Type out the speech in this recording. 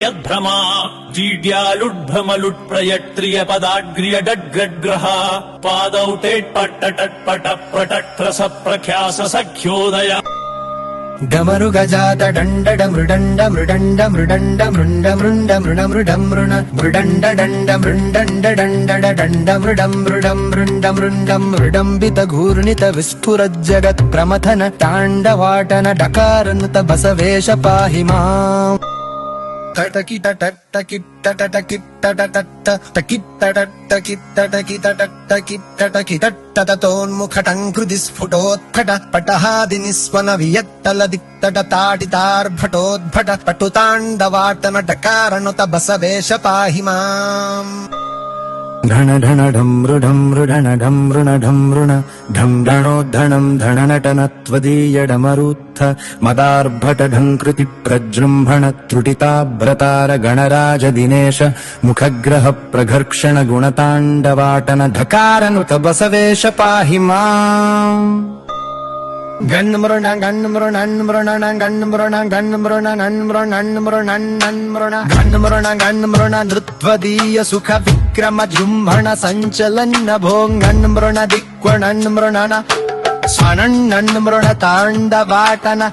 यद्भ्रमा जीड्यालुड्भ्रमलुट्प्रयट्रियपदाग्र्यडड्ग्रग्रह पादौ टेट्पट्टटट्पट प्रटट्रस प्रख्यास सख्योदय डमरु गजात डण्ड मृडण्ड मृडण्ड मृडण्ड मृण्ड मृण्ड मृण मृडं मृण मृडण्ड डण्ड मृण्डण्ड डण्ड डण्ड मृडं मृडं मृण्ड मृण्डं मृडम्बित घूर्णित विस्फुरज्जगत् प्रमथन ताण्डवाटन डकारनुत बसवेश पाहि माम् तटकिटटटकिटटटकिटटटकिटटकिटटकिटटटतोन्मुखटङ्कृति स्फुटोत्कट पटहादिनिस्वन वियट्टल दिक्तट ताडितार्भटोद्भट पटुताण्डवाटन डकारणुत बसवेश पाहि माम् धन धन ढं मृढं मृढन ढं मृण ढं मृण ढं धणोद्धणं धणनटन त्वदीयडमरुत्थ मदार्भट ढङ्कृति प्रजृम्भण त्रुटिताभ्रतार गणराज दिनेश मुखग्रह प्रघर्षण गुणताण्डवाटन ढकारनुत बसवेश पाहि माम् गन्मृण गन्मृण गन्मृण गन्मृण गन्मृण गन्मृण गन्मृण गन्मृण गन्मृण नृत्वदीय सुख विक्रम जृम्भण सञ्चलन भोङ्गन्मृण दिक्वणन्मृणन स्वनन्मृण ताण्डवाटन